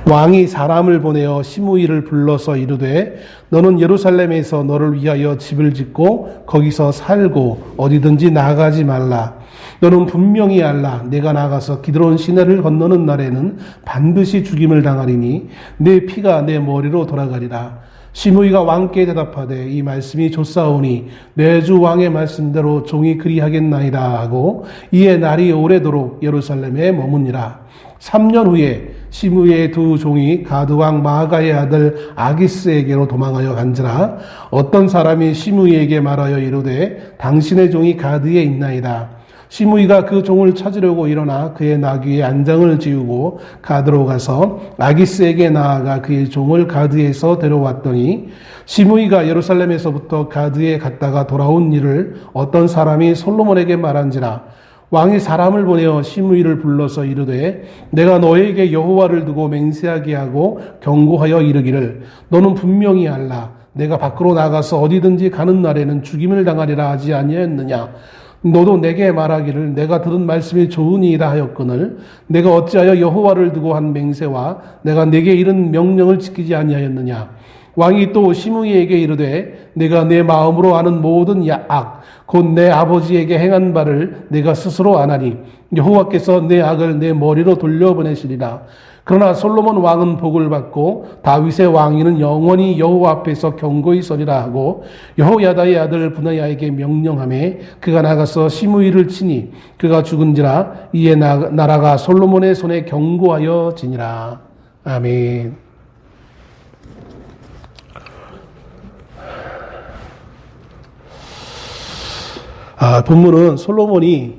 왕이 사람을 보내어 시므이를 불러서 이르되 너는 예루살렘에서 너를 위하여 집을 짓고 거기서 살고 어디든지 나가지 말라. 너는 분명히 알라. 내가 나가서 기드론 시내를 건너는 날에는 반드시 죽임을 당하리니 내 피가 내 머리로 돌아가리라. 시므이가 왕께 대답하되 이 말씀이 좋사오니 내 주 왕의 말씀대로 종이 그리하겠나이다 하고 이에 날이 오래도록 예루살렘에 머무니라. 3년 후에 시므이의 두 종이 가드 왕 마아가의 아들 아기스에게로 도망하여 간지라. 어떤 사람이 시므이에게 말하여 이르되 당신의 종이 가드에 있나이다. 시므이가 그 종을 찾으려고 일어나 그의 나귀에 안장을 지우고 가드로 가서 아기스에게 나아가 그의 종을 가드에서 데려왔더니 시므이가 예루살렘에서부터 가드에 갔다가 돌아온 일을 어떤 사람이 솔로몬에게 말한지라. 왕이 사람을 보내어 시므이를 불러서 이르되 내가 너에게 여호와를 두고 맹세하게 하고 경고하여 이르기를 너는 분명히 알라. 내가 밖으로 나가서 어디든지 가는 날에는 죽임을 당하리라 하지 아니하였느냐. 너도 내게 말하기를 내가 들은 말씀이 좋으니이다 하였거늘 내가 어찌하여 여호와를 두고 한 맹세와 내가 내게 이른 명령을 지키지 아니하였느냐. 왕이 또 시므이에게 이르되 내가 내 마음으로 아는 모든 악 곧 내 아버지에게 행한 바를 내가 스스로 아나니 여호와께서 내 악을 내 머리로 돌려보내시리라. 그러나 솔로몬 왕은 복을 받고 다윗의 왕위는 영원히 여호와 앞에서 경고히 서리라 하고 여호야다의 아들 브나야에게 명령하매 그가 나가서 시므이를 치니 그가 죽은지라. 이에 나라가 솔로몬의 손에 경고하여 지니라. 아멘. 본문은 솔로몬이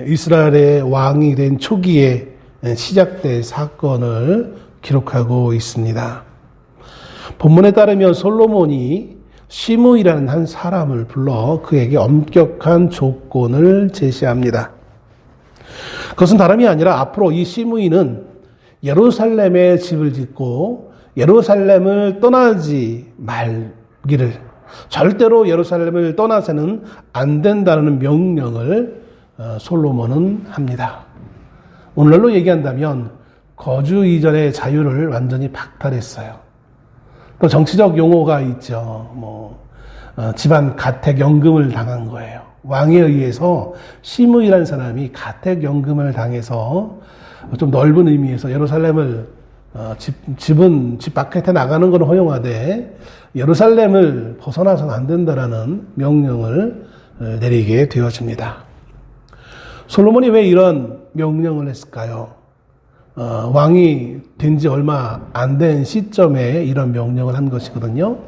이스라엘의 왕이 된 초기에 시작된 사건을 기록하고 있습니다. 본문에 따르면 솔로몬이 시므이라는 한 사람을 불러 그에게 엄격한 조건을 제시합니다. 그것은 다름이 아니라 앞으로 이 시므이는 예루살렘에 집을 짓고 예루살렘을 떠나지 말기를, 절대로 예루살렘을 떠나서는 안 된다는 명령을 솔로몬은 합니다. 오늘날로 얘기한다면 거주 이전의 자유를 완전히 박탈했어요. 또 정치적 용어가 있죠. 집안 가택연금을 당한 거예요. 왕에 의해서 시므이라는 사람이 가택연금을 당해서 좀 넓은 의미에서 예루살렘을 집은 집 바깥에 나가는 건 허용하되 예루살렘을 벗어나서는 안 된다라는 명령을 내리게 되어집니다. 솔로몬이 왜 이런 명령을 했을까요? 왕이 된 지 얼마 안 된 시점에 이런 명령을 한 것이거든요.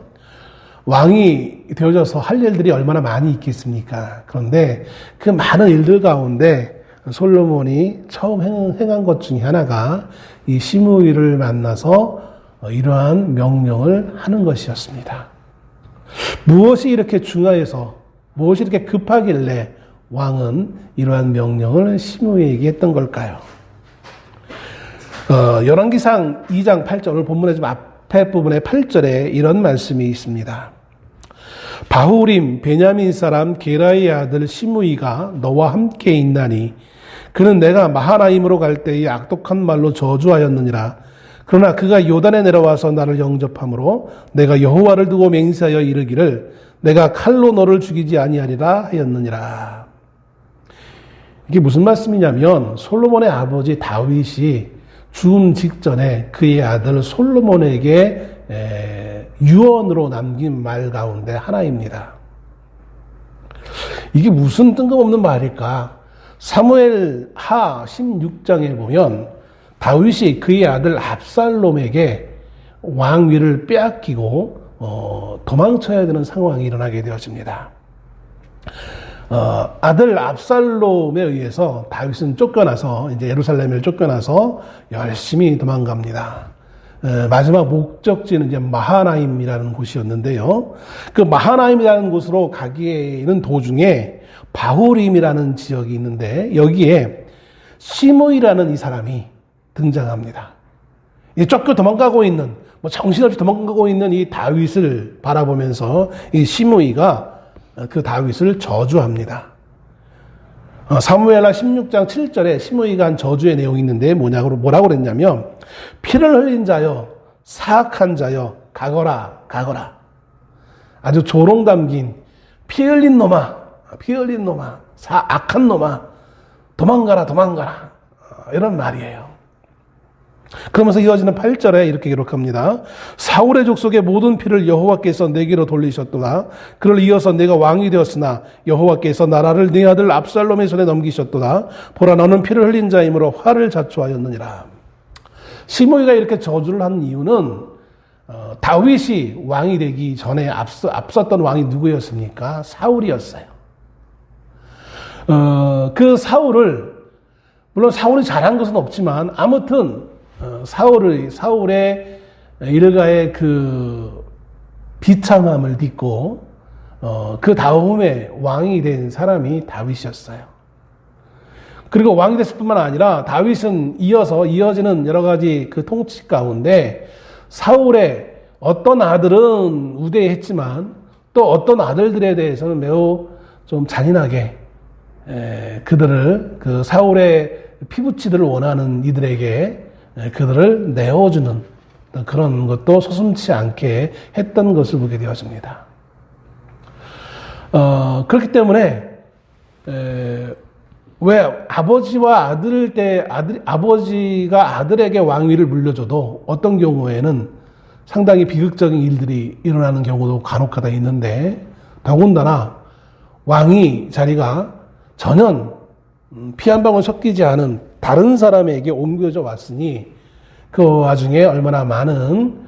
왕이 되어져서 할 일들이 얼마나 많이 있겠습니까? 그런데 그 많은 일들 가운데 솔로몬이 처음 행한 것 중에 하나가 이 시므이를 만나서 이러한 명령을 하는 것이었습니다. 무엇이 이렇게 중요해서, 무엇이 이렇게 급하길래 왕은 이러한 명령을 시므이에게 했던 걸까요? 열왕기상 2장 8절, 오늘 본문의 좀 앞에 부분의 8절에 이런 말씀이 있습니다. 바후림 베냐민 사람 게라의 아들 시므이가 너와 함께 있나니 그는 내가 마하나임으로 갈 때에 악독한 말로 저주하였느니라. 그러나 그가 요단에 내려와서 나를 영접함으로 내가 여호와를 두고 맹세하여 이르기를 내가 칼로 너를 죽이지 아니하리라 하였느니라. 이게 무슨 말씀이냐면 솔로몬의 아버지 다윗이 죽음 직전에 그의 아들 솔로몬에게 유언으로 남긴 말 가운데 하나입니다. 이게 무슨 뜬금없는 말일까? 사무엘 하 16장에 보면 다윗이 그의 아들 압살롬에게 왕위를 빼앗기고 도망쳐야 되는 상황이 일어나게 되어집니다. 아들 압살롬에 의해서 다윗은 쫓겨나서 이제 예루살렘을 쫓겨나서 열심히 도망갑니다. 마지막 목적지는 이제 마하나임이라는 곳이었는데요. 그 마하나임이라는 곳으로 가기에는 도중에 바후림이라는 지역이 있는데 여기에 시므이라는 이 사람이 등장합니다. 쫓겨 도망가고 있는, 정신없이 도망가고 있는 이 다윗을 바라보면서 이 시므이가 그 다윗을 저주합니다. 사무엘하 16장 7절에 시므이가 한 저주의 내용이 있는데 뭐라고 그랬냐면 피를 흘린 자여 사악한 자여 가거라 가거라. 아주 조롱 담긴 피 흘린 놈아 악한 놈아 도망가라 도망가라 이런 말이에요. 그러면서 이어지는 8절에 이렇게 기록합니다. 사울의 족속의 모든 피를 여호와께서 내게로 돌리셨도다. 그를 이어서 내가 왕이 되었으나 여호와께서 나라를 네 아들 압살롬의 손에 넘기셨도다. 보라 너는 피를 흘린 자이므로 화를 자초하였느니라. 시므이가 이렇게 저주를 한 이유는 다윗이 왕이 되기 전에 앞섰던 왕이 누구였습니까? 사울이었어요. 그 사울을 물론 사울이 잘한 것은 없지만 아무튼 사울의 일가의 그 비참함을 딛고 그 다음에 왕이 된 사람이 다윗이었어요. 그리고 왕이 됐을 뿐만 아니라 다윗은 이어지는 여러 가지 그 통치 가운데 사울의 어떤 아들은 우대했지만 또 어떤 아들들에 대해서는 매우 좀 잔인하게 그들을 그 사울의 피부치들을 원하는 이들에게 그들을 내어주는 그런 것도 서슴지 않게 했던 것을 보게 되어집니다. 그렇기 때문에 왜 아버지가 아들에게 왕위를 물려줘도 어떤 경우에는 상당히 비극적인 일들이 일어나는 경우도 간혹가다 있는데 더군다나 왕위 자리가 전혀 피 한 방울 섞이지 않은 다른 사람에게 옮겨져 왔으니 그 와중에 얼마나 많은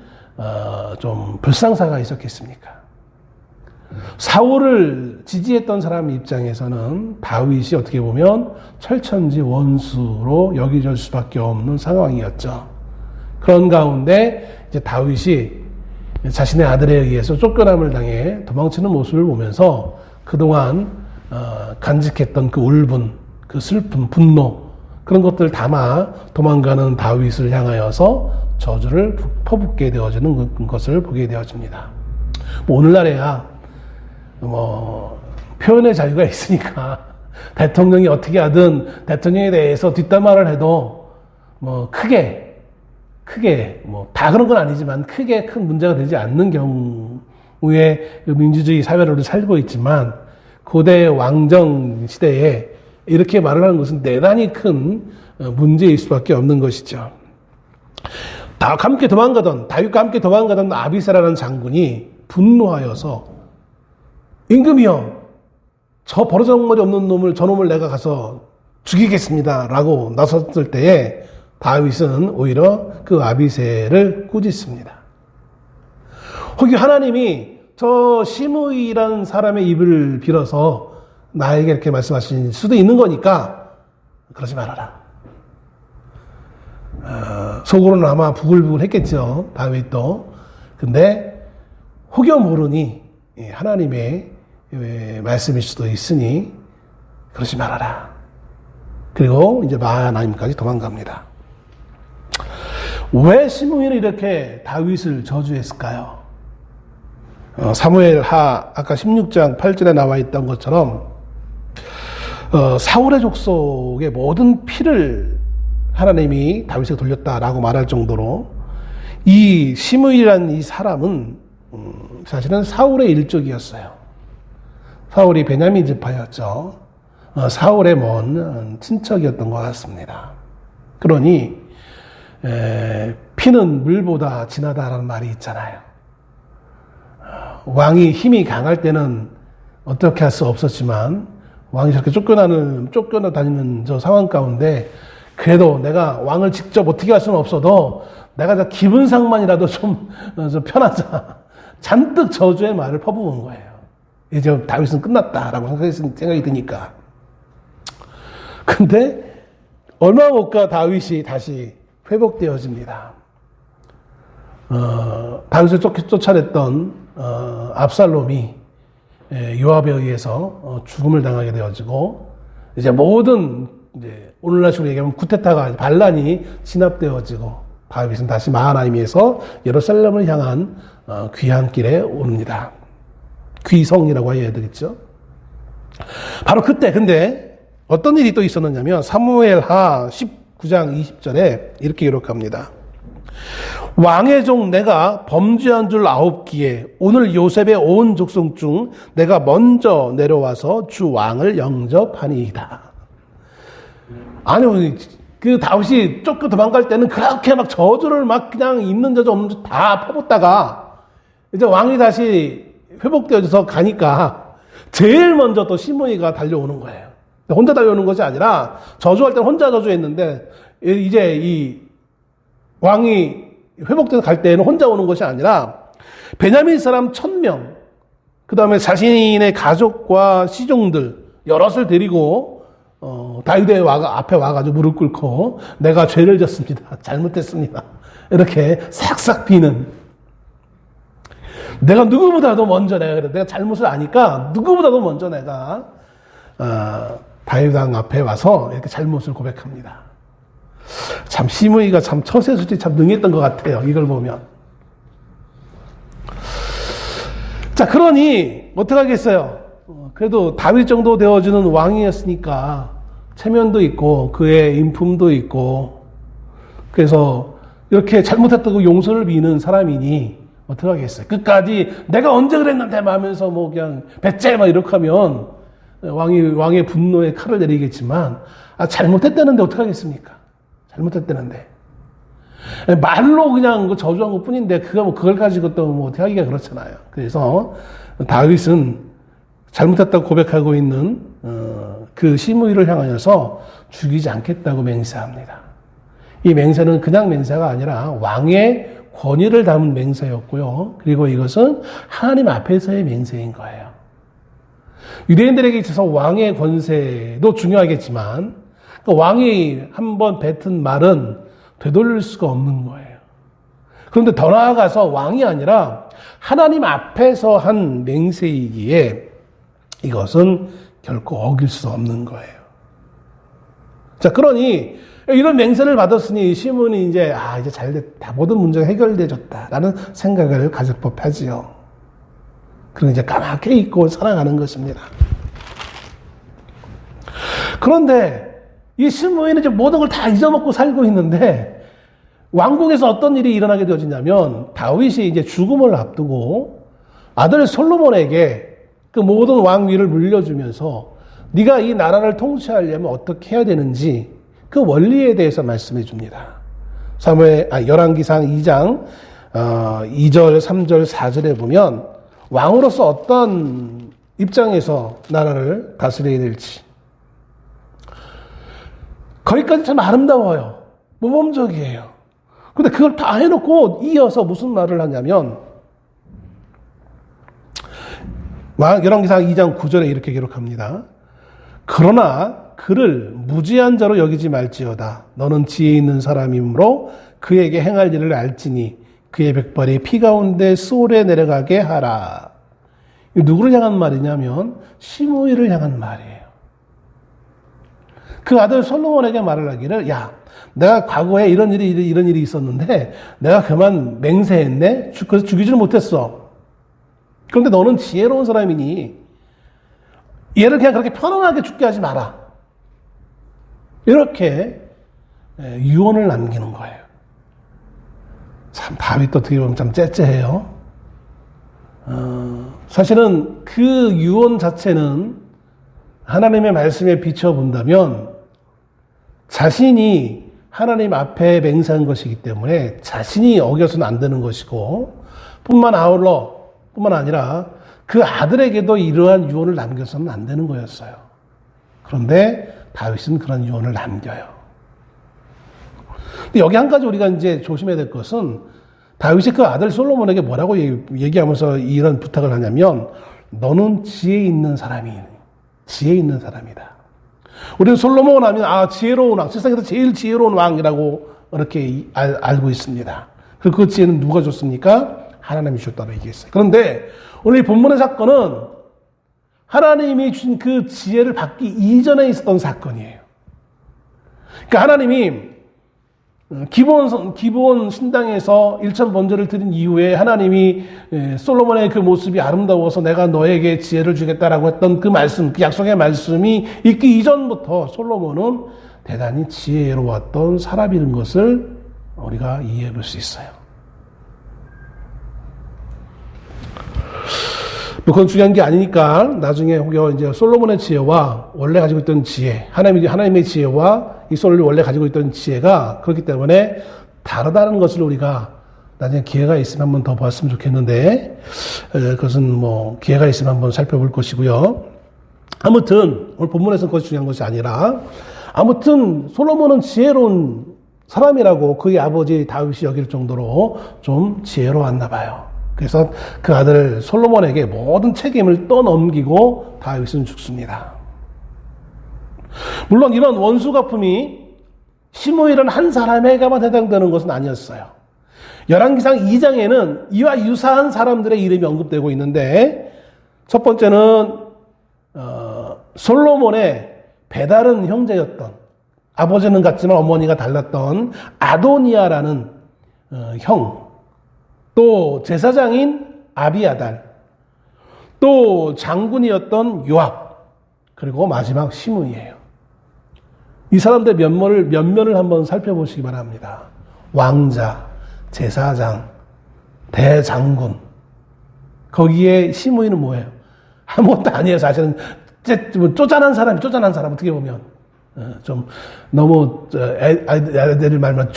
좀 불상사가 있었겠습니까? 사울을 지지했던 사람 입장에서는 다윗이 어떻게 보면 철천지 원수로 여겨질 수밖에 없는 상황이었죠. 그런 가운데 이제 다윗이 자신의 아들에 의해서 쫓겨남을 당해 도망치는 모습을 보면서 그동안 간직했던 그 울분, 그 슬픔, 분노 그런 것들을 담아 도망가는 다윗을 향하여서 저주를 퍼붓게 되어지는 것을 보게 되어집니다. 오늘날에야 표현의 자유가 있으니까 대통령이 어떻게 하든 대통령에 대해서 뒷담화를 해도 크게 다 그런 건 아니지만 크게 큰 문제가 되지 않는 경우에 민주주의 사회를 살고 있지만 고대 왕정 시대에 이렇게 말을 하는 것은 대단히 큰 문제일 수밖에 없는 것이죠. 다윗과 함께 도망가던 아비새라는 장군이 분노하여서 임금이여 저 버르장머리 없는 저놈을 내가 가서 죽이겠습니다 라고 나섰을 때에 다윗은 오히려 그 아비새를 꾸짖습니다. 혹여 하나님이 저 시므이라는 사람의 입을 빌어서 나에게 이렇게 말씀하실 수도 있는 거니까 그러지 말아라. 속으로는 아마 부글부글 했겠죠. 다윗도. 근데 혹여 모르니 하나님의 말씀일 수도 있으니 그러지 말아라. 그리고 이제 마하나임까지 도망갑니다. 왜 시므이는 이렇게 다윗을 저주했을까요? 사무엘하 아까 16장 8절에 나와 있던 것처럼 사울의 족속의 모든 피를 하나님이 다윗에게 돌렸다라고 말할 정도로 이 시므이라는 이 사람은 사실은 사울의 일족이었어요. 사울이 베냐민 지파였죠. 사울의 먼 친척이었던 것 같습니다. 그러니 피는 물보다 진하다라는 말이 있잖아요. 왕이 힘이 강할 때는 어떻게 할 수 없었지만 왕이 저렇게 쫓겨다니는 저 상황 가운데 그래도 내가 왕을 직접 어떻게 할 수는 없어도 내가 저 기분상만이라도 좀 편하자. 잔뜩 저주의 말을 퍼부은 거예요. 이제 다윗은 끝났다라고 생각이 드니까. 근데 얼마 못 가 다윗이 다시 회복되어집니다. 다윗을 쫓아냈던 압살롬이 요압에 의해서 죽음을 당하게 되어지고 이제 모든 오늘날식으로 얘기하면 쿠데타가 반란이 진압되어지고 다윗은 다시 마하나임에서 예루살렘을 향한 귀한 길에 옵니다. 귀성이라고 해야 되겠죠. 바로 그때 근데 어떤 일이 또 있었느냐면 사무엘하 19장 20절에 이렇게 기록합니다. 왕의 종 내가 범죄한 줄 아옵기에 오늘 요셉의 온 족속 중 내가 먼저 내려와서 주 왕을 영접하니이다. 아니, 그 다윗이 쫓겨 도망갈 때는 그렇게 막 저주를 막 그냥 있는 저주 없는 저주 다 퍼붓다가 이제 왕이 다시 회복되어져서 가니까 제일 먼저 또 시므이가 달려오는 거예요. 혼자 달려오는 것이 아니라 저주할 때는 혼자 저주했는데 이제 이 왕이 회복돼서 갈 때는 혼자 오는 것이 아니라 베냐민 사람 1000명, 그 다음에 자신의 가족과 시종들 여럿을 데리고 다윗의 앞에 와가지고 무릎 꿇고 내가 죄를 졌습니다. 잘못했습니다. 이렇게 싹싹 비는, 내가 누구보다도 먼저 내가 잘못을 아니까 누구보다도 먼저 내가 다윗 왕 앞에 와서 이렇게 잘못을 고백합니다. 참 시므이가 참 처세술이 참 능했던 것 같아요. 이걸 보면. 자, 그러니 어떻게 하겠어요? 그래도 다윗 정도 되어주는 왕이었으니까 체면도 있고 그의 인품도 있고, 그래서 이렇게 잘못했다고 용서를 비는 사람이니 어떻게 하겠어요? 끝까지 내가 언제 그랬는데 하면서 뭐 그냥 배째 막 이렇게 하면 왕의 분노에 칼을 내리겠지만, 잘못했다는데 어떻게 하겠습니까? 잘못했다는데. 말로 그냥 저주한 것 뿐인데, 그걸 가지고 또 뭐 어떻게 하기가 그렇잖아요. 그래서 다윗은 잘못했다고 고백하고 있는, 그 시므이를 향하여서 죽이지 않겠다고 맹세합니다. 이 맹세는 그냥 맹세가 아니라 왕의 권위를 담은 맹세였고요. 그리고 이것은 하나님 앞에서의 맹세인 거예요. 유대인들에게 있어서 왕의 권세도 중요하겠지만, 왕이 한번 뱉은 말은 되돌릴 수가 없는 거예요. 그런데 더 나아가서 왕이 아니라 하나님 앞에서 한 맹세이기에 이것은 결코 어길 수 없는 거예요. 자, 그러니 이런 맹세를 받았으니 시므이 이제 잘됐다, 모든 문제가 해결되졌다라는 생각을 가질 법하지요. 그럼 이제 까맣게 잊고 살아가는 것입니다. 그런데 이 시므이는 이제 모든 걸 다 잊어먹고 살고 있는데, 왕궁에서 어떤 일이 일어나게 되어지냐면, 다윗이 이제 죽음을 앞두고 아들 솔로몬에게 그 모든 왕위를 물려주면서 네가 이 나라를 통치하려면 어떻게 해야 되는지 그 원리에 대해서 말씀해 줍니다. 열왕기상 2장 2절, 3절, 4절에 보면 왕으로서 어떤 입장에서 나라를 다스려야 될지, 거기까지 참 아름다워요. 모범적이에요. 근데 그걸 다 해놓고 이어서 무슨 말을 하냐면, 열왕기상 2장 9절에 이렇게 기록합니다. 그러나 그를 무지한 자로 여기지 말지어다. 너는 지혜 있는 사람이므로 그에게 행할 일을 알지니 그의 백발이 피 가운데 수월에 내려가게 하라. 누구를 향한 말이냐면 시므이를 향한 말이에요. 그 아들 솔로몬에게 말을 하기를, 야, 내가 과거에 이런 일이 있었는데 내가 그만 맹세했네. 그래서 죽이지를 못했어. 그런데 너는 지혜로운 사람이니 얘를 그냥 그렇게 편안하게 죽게 하지 마라. 이렇게 유언을 남기는 거예요. 참 다윗도 어떻게 보면 참 째째해요. 사실은 그 유언 자체는 하나님의 말씀에 비춰본다면 자신이 하나님 앞에 맹세한 것이기 때문에 자신이 어겨서는 안 되는 것이고, 뿐만 아니라 그 아들에게도 이러한 유언을 남겨서는 안 되는 거였어요. 그런데 다윗은 그런 유언을 남겨요. 근데 여기 한 가지 우리가 이제 조심해야 될 것은, 다윗이 그 아들 솔로몬에게 뭐라고 얘기하면서 이런 부탁을 하냐면, 너는 지혜 있는 사람이다. 우리는 솔로몬 하면 지혜로운 왕, 세상에서 제일 지혜로운 왕이라고 이렇게 알고 있습니다. 그리고 그 지혜는 누가 줬습니까? 하나님이 줬다고 얘기했어요. 그런데 오늘 이 본문의 사건은 하나님이 주신 그 지혜를 받기 이전에 있었던 사건이에요. 그러니까 하나님이 기본 신당에서 일천 번제를 드린 이후에 하나님이 솔로몬의 그 모습이 아름다워서 내가 너에게 지혜를 주겠다라고 했던 그 말씀, 그 약속의 말씀이 있기 이전부터 솔로몬은 대단히 지혜로웠던 사람이라는 것을 우리가 이해해 볼 수 있어요. 그건 중요한 게 아니니까 나중에 혹여 이제 솔로몬의 지혜와 원래 가지고 있던 지혜, 하나님의 지혜와 이 솔로몬이 원래 가지고 있던 지혜가 그렇기 때문에 다르다는 것을 우리가 나중에 기회가 있으면 한번 더 봤으면 좋겠는데, 그것은 뭐 기회가 있으면 한번 살펴볼 것이고요. 아무튼 오늘 본문에서는 그것이 중요한 것이 아니라, 아무튼 솔로몬은 지혜로운 사람이라고 그의 아버지 다윗이 여길 정도로 좀 지혜로웠나 봐요. 그래서 그 아들 솔로몬에게 모든 책임을 떠넘기고 다윗은 죽습니다. 물론 이런 원수갚음이 시므이라는 한 사람에게만 해당되는 것은 아니었어요. 열왕기상 2장에는 이와 유사한 사람들의 이름이 언급되고 있는데, 첫 번째는 솔로몬의 배다른 형제였던, 아버지는 같지만 어머니가 달랐던 아도니아라는 형, 또 제사장인 아비아달, 또 장군이었던 요압, 그리고 마지막 시므이예요. 이 사람들의 면면을 한번 살펴보시기 바랍니다. 왕자, 제사장, 대장군, 거기에 시므이는 뭐예요? 아무것도 아니에요. 사실은 쪼잔한 사람 어떻게 보면 좀 너무 애들 말만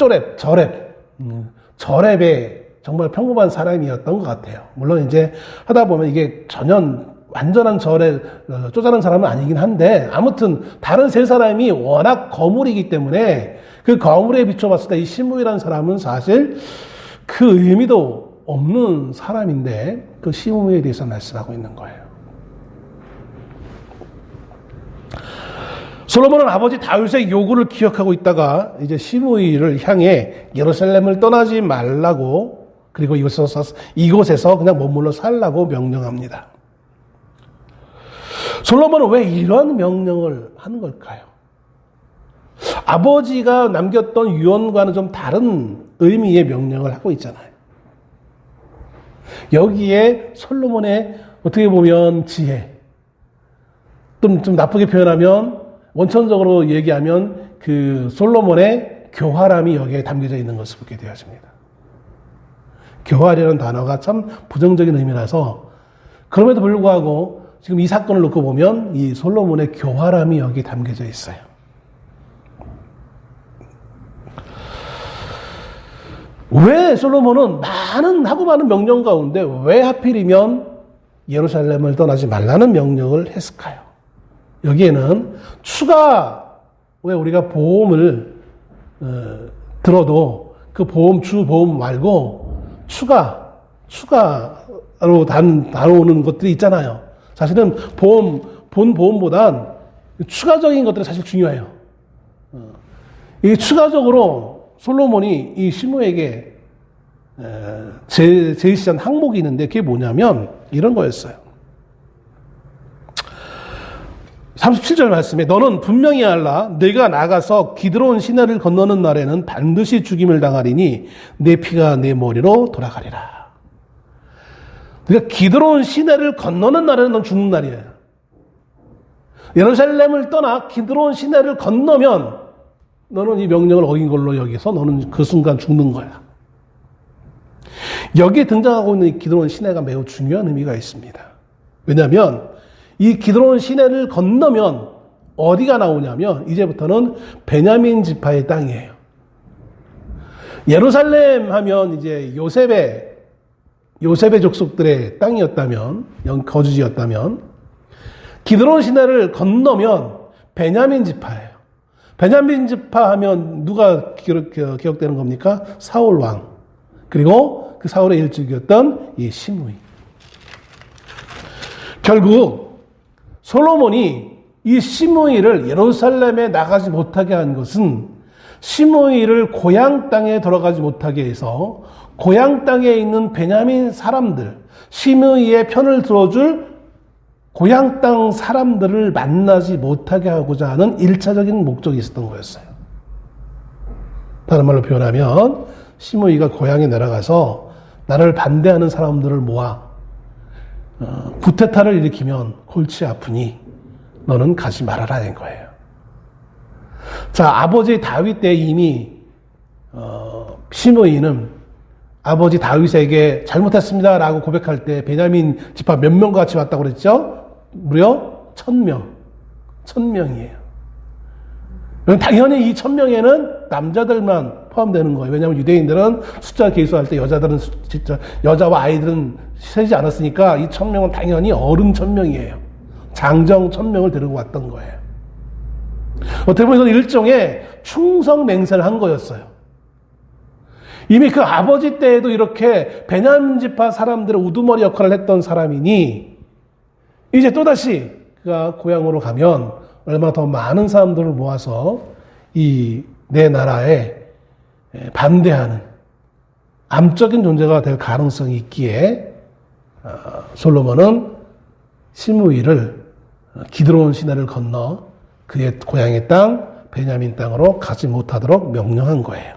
저랩의 정말 평범한 사람이었던 것 같아요. 물론 이제 하다 보면 이게 전혀 완전한 쪼잔한 사람은 아니긴 한데, 아무튼 다른 세 사람이 워낙 거물이기 때문에 그 거물에 비춰봤을 때 이 시므이라는 사람은 사실 그 의미도 없는 사람인데 그 시므이에 대해서 말씀하고 있는 거예요. 솔로몬은 아버지 다윗의 요구를 기억하고 있다가 이제 시므이를 향해 예루살렘을 떠나지 말라고, 그리고 이곳에서 그냥 머물러 살라고 명령합니다. 솔로몬은 왜 이런 명령을 하는 걸까요? 아버지가 남겼던 유언과는 좀 다른 의미의 명령을 하고 있잖아요. 여기에 솔로몬의 어떻게 보면 지혜, 좀 나쁘게 표현하면, 원천적으로 얘기하면 그 솔로몬의 교활함이 여기에 담겨져 있는 것을 보게 되어집니다. 교활이라는 단어가 참 부정적인 의미라서, 그럼에도 불구하고 지금 이 사건을 놓고 보면 이 솔로몬의 교활함이 여기 담겨져 있어요. 왜 솔로몬은 많은 명령 가운데 왜 하필이면 예루살렘을 떠나지 말라는 명령을 했을까요? 여기에는 왜 우리가 보험을 들어도 그 주보험 말고 추가로 다뤄오는 것들이 있잖아요. 사실은 본 보험보단 추가적인 것들이 사실 중요해요. 이 추가적으로 솔로몬이 이 시므에게 제시한 항목이 있는데, 그게 뭐냐면 이런 거였어요. 37절 말씀에 너는 분명히 알라. 내가 나가서 기드론 시내를 건너는 날에는 반드시 죽임을 당하리니 내 피가 내 머리로 돌아가리라. 그러니까 기드론 시내를 건너는 날에는 넌 죽는 날이에요. 예루살렘을 떠나 기드론 시내를 건너면 너는 이 명령을 어긴 걸로 여기서 너는 그 순간 죽는 거야. 여기에 등장하고 있는 이 기드론 시내가 매우 중요한 의미가 있습니다. 왜냐하면 이 기드론 시내를 건너면 어디가 나오냐면 이제부터는 베냐민 지파의 땅이에요. 예루살렘 하면 이제 요셉의 족속들의 땅이었다면, 거주지였다면, 기드론 시내를 건너면 베냐민 지파예요. 베냐민 지파 하면 누가 기억되는 겁니까? 사울 왕. 그리고 그 사울의 일족이었던 이 시므이. 결국 솔로몬이 이 시므이를 예루살렘에 나가지 못하게 한 것은 시므이를 고향 땅에 돌아가지 못하게 해서 고향 땅에 있는 베냐민 사람들, 시므이의 편을 들어줄 고향 땅 사람들을 만나지 못하게 하고자 하는 1차적인 목적이 있었던 거였어요. 다른 말로 표현하면 시므이가 고향에 내려가서 나를 반대하는 사람들을 모아 구테타를 일으키면 골치 아프니 너는 가지 말아라 된 거예요. 자, 아버지 다윗 때 이미 시므이는 아버지 다윗에게 잘못했습니다 라고 고백할 때 베냐민 지파 몇 명과 같이 왔다고 그랬죠? 무려 1000명. 1000명이에요. 당연히 이 1000명에는 남자들만 포함되는 거예요. 왜냐하면 유대인들은 숫자 계수할 때 여자들은 진짜 여자와 아이들은 세지 않았으니까 이 1000명은 당연히 어른 1000명이에요. 장정 1000명을 데리고 왔던 거예요. 어떻게 보면 일종의 충성 맹세를 한 거였어요. 이미 그 아버지 때에도 이렇게 베냐민 지파 사람들의 우두머리 역할을 했던 사람이니 이제 또다시 그가 고향으로 가면 얼마나 더 많은 사람들을 모아서 이 내 나라에 반대하는 암적인 존재가 될 가능성이 있기에 솔로몬은 시므이를 기드론 시내를 건너 그의 고향의 땅 베냐민 땅으로 가지 못하도록 명령한 거예요.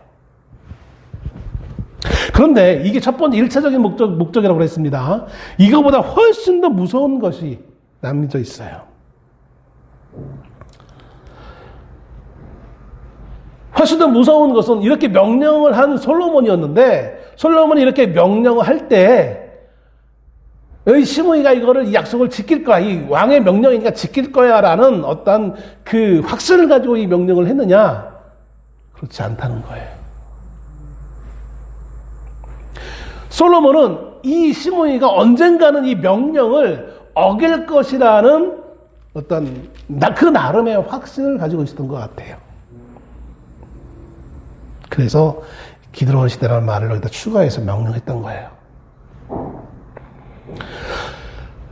그런데 이게 첫 번째 1차적인 목적이라고 그랬습니다. 이거보다 훨씬 더 무서운 것이 남겨져 있어요. 훨씬 더 무서운 것은 이렇게 명령을 한 솔로몬이었는데 솔로몬이 이렇게 명령을 할 때 시므이가 이 약속을 지킬 거야. 이 왕의 명령이니까 지킬 거야 라는 어떤 그 확신을 가지고 이 명령을 했느냐? 그렇지 않다는 거예요. 솔로몬은 이 시므이가 언젠가는 이 명령을 어길 것이라는 어떤 그 나름의 확신을 가지고 있었던 것 같아요. 그래서 기드론 시대라는 말을 여기다 추가해서 명령했던 거예요.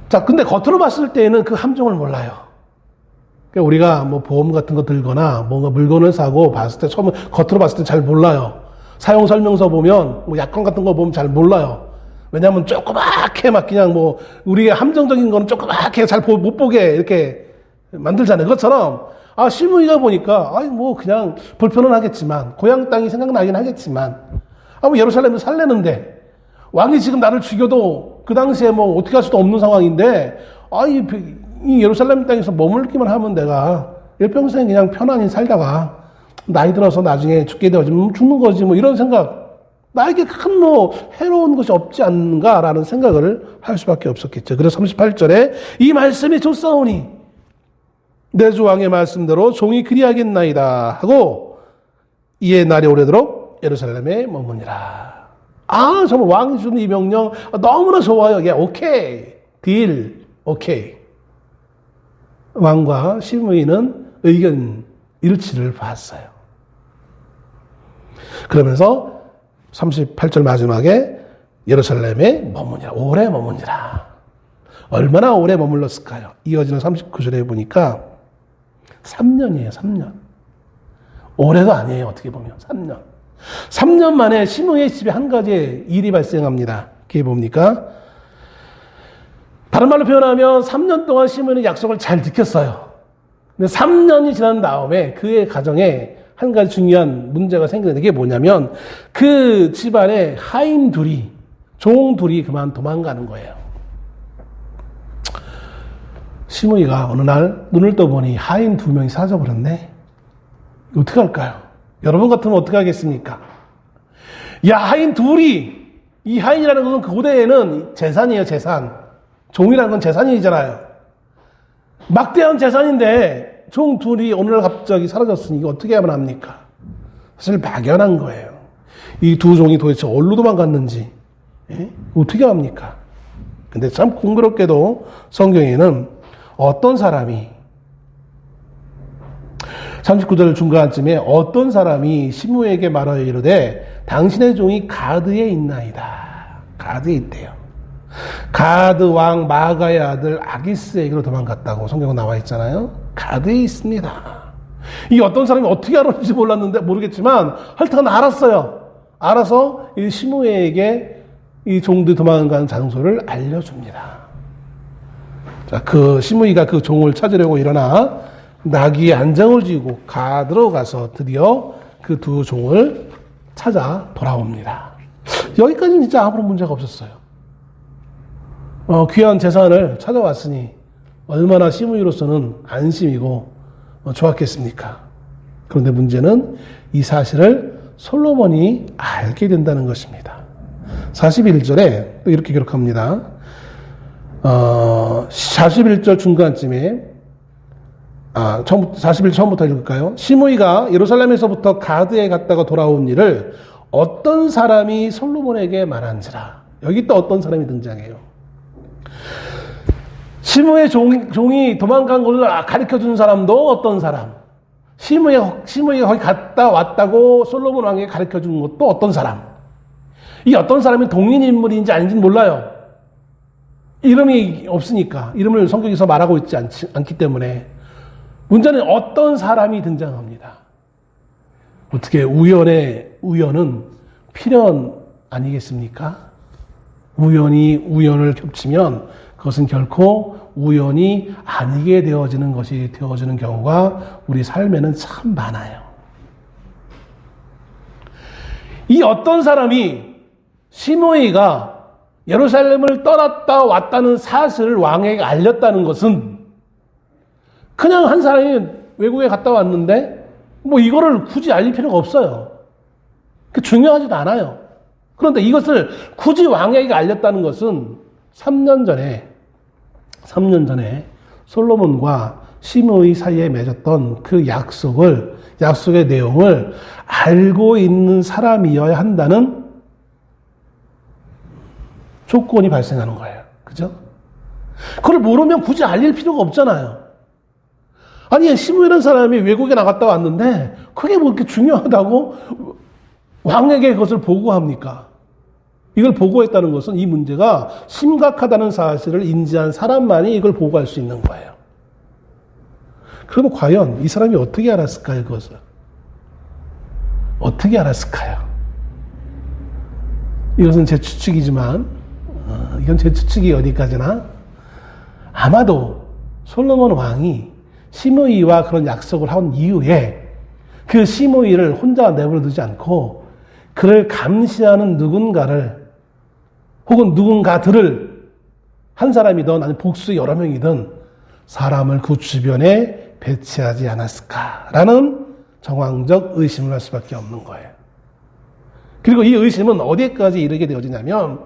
자, 근데 겉으로 봤을 때는 그 함정을 몰라요. 그러니까 우리가 뭐 보험 같은 거 들거나 뭔가 물건을 사고 봤을 때 처음 겉으로 봤을 때 잘 몰라요. 사용 설명서 보면 뭐 약관 같은 거 보면 잘 몰라요. 왜냐하면 조그맣게 막 그냥 뭐 우리의 함정적인 거는 조그맣게 잘 못 보게 이렇게 만들잖아요. 그것처럼 시므이가 보니까 뭐 그냥 불편은 하겠지만 고향 땅이 생각나긴 하겠지만 뭐 예루살렘을 살래는데 왕이 지금 나를 죽여도 그 당시에 뭐 어떻게 할 수도 없는 상황인데 이 예루살렘 땅에서 머물기만 하면 내가 일평생 그냥 편안히 살다가 나이 들어서 나중에 죽게 되어지면 죽는 거지 뭐 이런 생각 나에게 큰 뭐 해로운 것이 없지 않은가라는 생각을 할 수밖에 없었겠죠. 그래서 38절에 이 말씀이 좋사오니 내 주 왕의 말씀대로 종이 그리하겠나이다 하고 이에 날이 오래도록 예루살렘에 머무니라. 정말 왕이 주는 이 명령 너무나 좋아요. 오케이. 딜. 오케이. 왕과 시므이는 의견 일치를 봤어요. 그러면서 38절 마지막에 예루살렘에 머무니라. 오래 머무니라. 얼마나 오래 머물렀을까요? 이어지는 39절에 보니까 3년이에요. 3년. 올해도 아니에요. 어떻게 보면 3년. 3년 만에 시므이의 집에 한 가지 일이 발생합니다. 그게 뭡니까? 다른 말로 표현하면 3년 동안 시므이는 약속을 잘 지켰어요. 근데 3년이 지난 다음에 그의 가정에 한 가지 중요한 문제가 생기는데 그게 뭐냐면 그 집안에 하인 둘이 종 둘이 그만 도망가는 거예요. 시므이가 어느 날 눈을 떠보니 하인 2명이 사라져버렸네. 어떻게 할까요? 여러분 같으면 어떻게 하겠습니까? 하인 둘이 이 하인이라는 것은 그 고대에는 재산이에요. 재산. 종이라는 건 재산이잖아요. 막대한 재산인데 종 둘이 어느 날 갑자기 사라졌으니 이거 어떻게 하면 합니까? 사실 막연한 거예요. 이 두 종이 도대체 어디로 도망갔는지 어떻게 합니까? 근데 참 공교롭게도 성경에는 어떤 사람이 39절 중간쯤에 어떤 사람이 시므이에게 말하여 이르되 당신의 종이 가드에 있나이다. 가드에 있대요. 가드 왕 마가의 아들 아기스에게로 도망갔다고 성경에 나와 있잖아요. 가드에 있습니다. 이 어떤 사람이 어떻게 알았는지 몰랐는데 모르겠지만 하여튼 알았어요. 알아서 이 시므이에게 이 종들이 도망가는 장소를 알려줍니다. 자, 그 시므이가 그 종을 찾으려고 일어나 나귀에 안장을 쥐고 가드로 가서 드디어 그 두 종을 찾아 돌아옵니다. 여기까지는 진짜 아무런 문제가 없었어요. 귀한 재산을 찾아왔으니 얼마나 시므이로서는 안심이고 좋았겠습니까? 그런데 문제는 이 사실을 솔로몬이 알게 된다는 것입니다. 41절에 또 이렇게 기록합니다. 41절 중간쯤에 41절 처음부터 읽을까요? 시므이가 예루살렘에서부터 가드에 갔다가 돌아온 일을 어떤 사람이 솔로몬에게 말한지라. 여기 또 어떤 사람이 등장해요. 시므의 종이 도망간 것을 가르쳐준 사람도 어떤 사람. 시므이가 거기 갔다 왔다고 솔로몬 왕에게 가르쳐준 것도 어떤 사람. 이 어떤 사람이 동일인물인지 아닌지는 몰라요. 이름이 없으니까. 이름을 성경에서 말하고 있지 않기 때문에. 문제는 어떤 사람이 등장합니다. 어떻게 우연의 우연은 필연 아니겠습니까? 우연이 우연을 겹치면 그것은 결코 우연이 아니게 되어지는 것이 되어지는 경우가 우리 삶에는 참 많아요. 이 어떤 사람이 시므이가 예루살렘을 떠났다 왔다는 사실을 왕에게 알렸다는 것은 그냥 한 사람이 외국에 갔다 왔는데 뭐 이거를 굳이 알릴 필요가 없어요. 그 중요하지도 않아요. 그런데 이것을 굳이 왕에게 알렸다는 것은 3년 전에 솔로몬과 시므이 사이에 맺었던 그 약속의 내용을 알고 있는 사람이어야 한다는 조건이 발생하는 거예요. 그죠? 그걸 모르면 굳이 알릴 필요가 없잖아요. 아니, 시므이라는 사람이 외국에 나갔다 왔는데 그게 뭐 그렇게 중요하다고 왕에게 그것을 보고합니까? 이걸 보고했다는 것은 이 문제가 심각하다는 사실을 인지한 사람만이 이걸 보고할 수 있는 거예요. 그러면 과연 이 사람이 어떻게 알았을까요, 그것을? 어떻게 알았을까요? 이것은 제 추측이지만, 이건 제 추측이 어디까지나 아마도 솔로몬 왕이 시므이와 그런 약속을 한 이후에 그 시므이를 혼자 내버려두지 않고 그를 감시하는 누군가를 혹은 누군가들을 한 사람이든 아니면 복수 여러 명이든 사람을 그 주변에 배치하지 않았을까라는 정황적 의심을 할 수밖에 없는 거예요. 그리고 이 의심은 어디까지 이르게 되어지냐면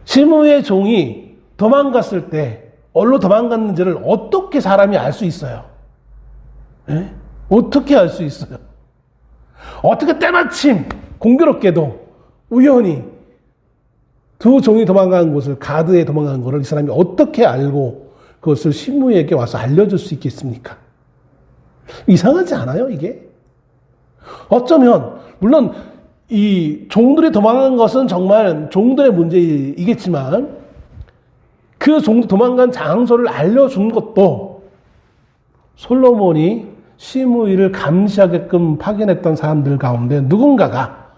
시므이의 종이 도망갔을 때 어디로 도망갔는지를 어떻게 사람이 알 수 있어요? 예? 어떻게 알 수 있어요? 어떻게 때마침 공교롭게도 우연히 두 종이 도망간 곳을 가드에 도망간 것을 이 사람이 어떻게 알고 그것을 시므이에게 와서 알려줄 수 있겠습니까? 이상하지 않아요, 이게? 어쩌면 물론 이 종들이 도망간 것은 정말 종들의 문제이겠지만 그 도망간 장소를 알려준 것도 솔로몬이 시므이를 감시하게끔 파견했던 사람들 가운데 누군가가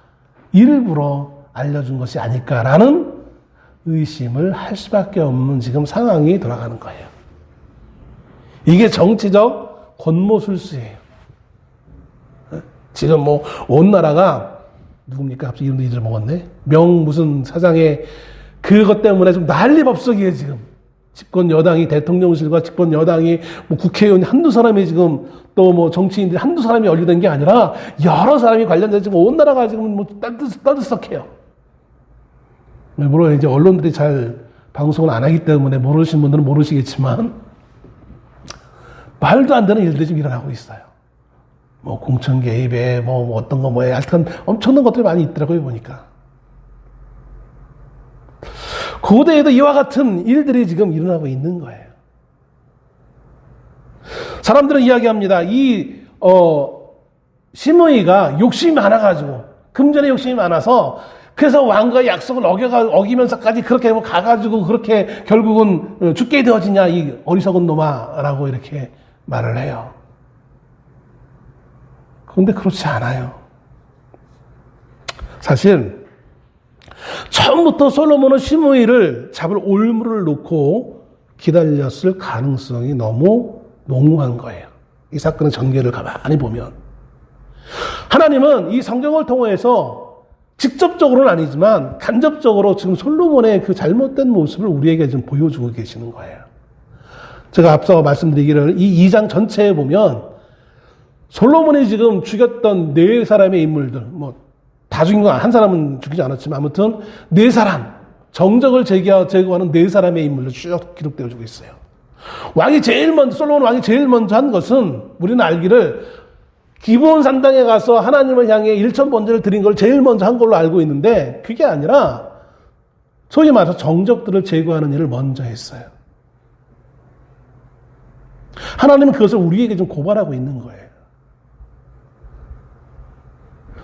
일부러 알려준 것이 아닐까라는 의심을 할 수밖에 없는 지금 상황이 돌아가는 거예요. 이게 정치적 권모술수예요. 지금 뭐 온 나라가 누굽니까? 갑자기 이름도 잊어먹었네. 무슨 사장의 그것 때문에 좀 난리법석이에요, 지금. 집권 여당이 대통령실과 집권 여당이 뭐 국회의원 한두 사람이 지금 또 뭐 정치인들 한두 사람이 연루된 게 아니라 여러 사람이 관련돼서 지금 온 나라가 지금 뭐 떠들썩해요. 물론 이제 언론들이 잘 방송을 안 하기 때문에 모르시는 분들은 모르시겠지만 말도 안 되는 일들이 좀 일어나고 있어요. 뭐 공천 개입에 뭐 어떤 거 뭐에 하여튼 엄청난 것들이 많이 있더라고요, 보니까. 고대에도 이와 같은 일들이 지금 일어나고 있는 거예요. 사람들은 이야기합니다. 시므이가 욕심이 많아가지고, 금전에 욕심이 많아서, 그래서 왕과의 약속을 어기면서까지 그렇게 가가지고 그렇게 결국은 죽게 되어지냐, 이 어리석은 놈아라고 이렇게 말을 해요. 그런데 그렇지 않아요. 사실, 처음부터 솔로몬은 시므이를 잡을 올무를 놓고 기다렸을 가능성이 너무 농후한 거예요. 이 사건의 전개를 가만히 보면. 하나님은 이 성경을 통해서 직접적으로는 아니지만 간접적으로 지금 솔로몬의 그 잘못된 모습을 우리에게 좀 보여주고 계시는 거예요. 제가 앞서 말씀드리기를 이 2장 전체에 보면 솔로몬이 지금 죽였던 4사람의 인물들, 다 죽인 건 한 사람은 죽이지 않았지만 아무튼 4사람, 정적을 제거하는 4사람의 인물로 쭉 기록되어지고 있어요. 솔로몬 왕이 제일 먼저 한 것은 우리는 알기를 기브온 산당에 가서 하나님을 향해 일천 번제를 드린 걸 제일 먼저 한 걸로 알고 있는데 그게 아니라 소위 말해서 정적들을 제거하는 일을 먼저 했어요. 하나님은 그것을 우리에게 좀 고발하고 있는 거예요.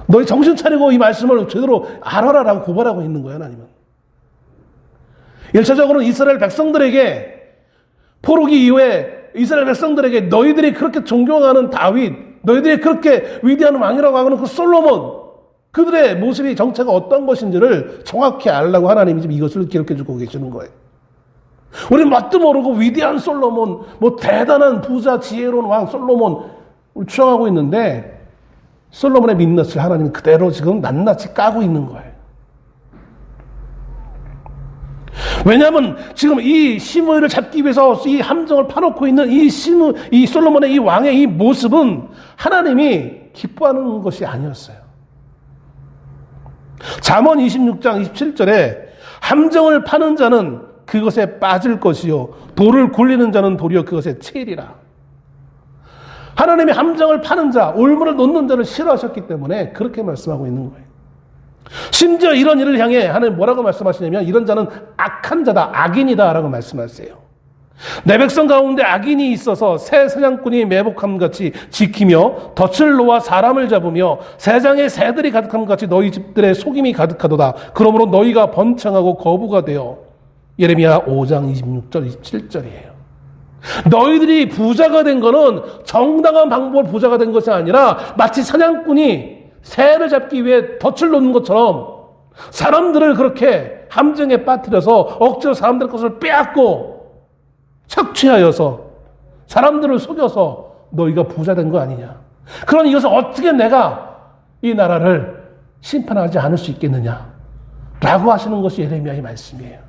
너희 정신 차리고 이 말씀을 제대로 알아라라고 고발하고 있는 거예요, 하나님은. 1차적으로 이스라엘 백성들에게 포로기 이후에 이스라엘 백성들에게 너희들이 그렇게 존경하는 다윗, 너희들이 그렇게 위대한 왕이라고 하는 그 솔로몬, 그들의 모습이 정체가 어떤 것인지를 정확히 알라고 하나님이 지금 이것을 기록해주고 계시는 거예요. 우리는 뭣도 모르고 위대한 솔로몬, 대단한 부자, 지혜로운 왕 솔로몬 추앙하고 있는데 솔로몬의 민낯을 하나님이 그대로 지금 낱낱이 까고 있는 거예요. 왜냐하면 지금 이 시므이를 잡기 위해서 이 함정을 파놓고 있는 이 솔로몬의 이 왕의 이 모습은 하나님이 기뻐하는 것이 아니었어요. 잠언 26장 27절에 함정을 파는 자는 그것에 빠질 것이요 돌을 굴리는 자는 도리어 그것에 채리라. 하나님이 함정을 파는 자, 올무를 놓는 자를 싫어하셨기 때문에 그렇게 말씀하고 있는 거예요. 심지어 이런 일을 향해 하나님 뭐라고 말씀하시냐면 이런 자는 악한 자다, 악인이다 라고 말씀하세요. 내 백성 가운데 악인이 있어서 새 사냥꾼이 매복함같이 지키며 덫을 놓아 사람을 잡으며 새장에 새들이 가득함같이 너희 집들의 속임이 가득하도다. 그러므로 너희가 번창하고 거부가 되어. 예레미야 5장 26절 27절이에요. 너희들이 부자가 된 거는 정당한 방법으로 부자가 된 것이 아니라 마치 사냥꾼이 새를 잡기 위해 덫을 놓는 것처럼 사람들을 그렇게 함정에 빠뜨려서 억지로 사람들의 것을 빼앗고 착취하여서 사람들을 속여서 너희가 부자 된 거 아니냐. 그러니 이것을 어떻게 내가 이 나라를 심판하지 않을 수 있겠느냐 라고 하시는 것이 예레미야의 말씀이에요.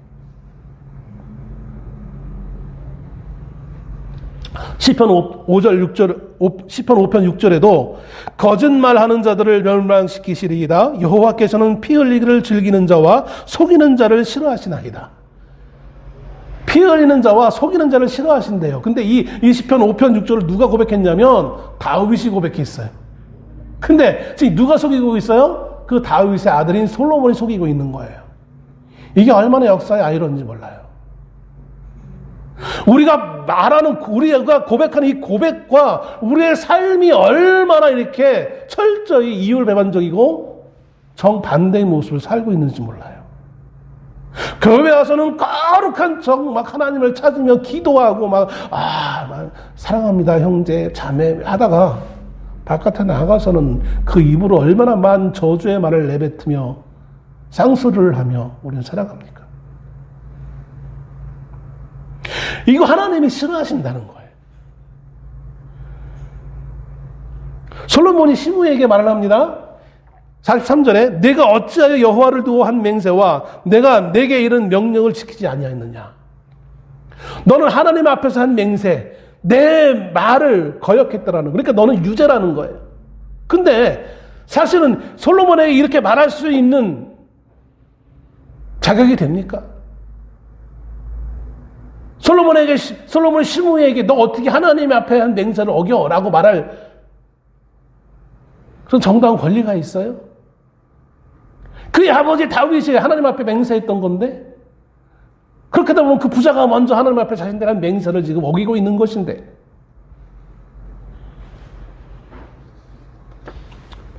시편 5편 6절에도 거짓말하는 자들을 멸망시키시리이다. 여호와께서는 피 흘리기를 즐기는 자와 속이는 자를 싫어하시나이다. 피 흘리는 자와 속이는 자를 싫어하신대요. 근데 이 시편 5편 6절을 누가 고백했냐면 다윗이 고백했어요. 근데 지금 누가 속이고 있어요? 그 다윗의 아들인 솔로몬이 속이고 있는 거예요. 이게 얼마나 역사의 아이러니인지 몰라요. 우리가 고백하는 이 고백과 우리의 삶이 얼마나 이렇게 철저히 이율배반적이고 정반대의 모습을 살고 있는지 몰라요. 교회 와서는 거룩한 막 하나님을 찾으며 기도하고 막 사랑합니다 형제 자매 하다가 바깥에 나가서는 그 입으로 얼마나 많은 저주의 말을 내뱉으며 쌍수를 하며 우리는 살아갑니까? 이거 하나님이 싫어하신다는 거예요. 솔로몬이 시므에게 말을 합니다. 43절에 내가 어찌하여 여호와를 두고 한 맹세와 내가 내게 이른 명령을 지키지 아니하였느냐. 너는 하나님 앞에서 한 맹세, 내 말을 거역했다라는, 그러니까 너는 유죄라는 거예요. 근데 사실은 솔로몬에게 이렇게 말할 수 있는 자격이 됩니까? 솔로몬이 시므에게 너 어떻게 하나님 앞에 한 맹세를 어겨라고 말할 그런 정당한 권리가 있어요? 그의 아버지 다윗이 하나님 앞에 맹세했던 건데, 그렇게 되다 보면 그 부자가 먼저 하나님 앞에 자신들의 한 맹세를 지금 어기고 있는 것인데,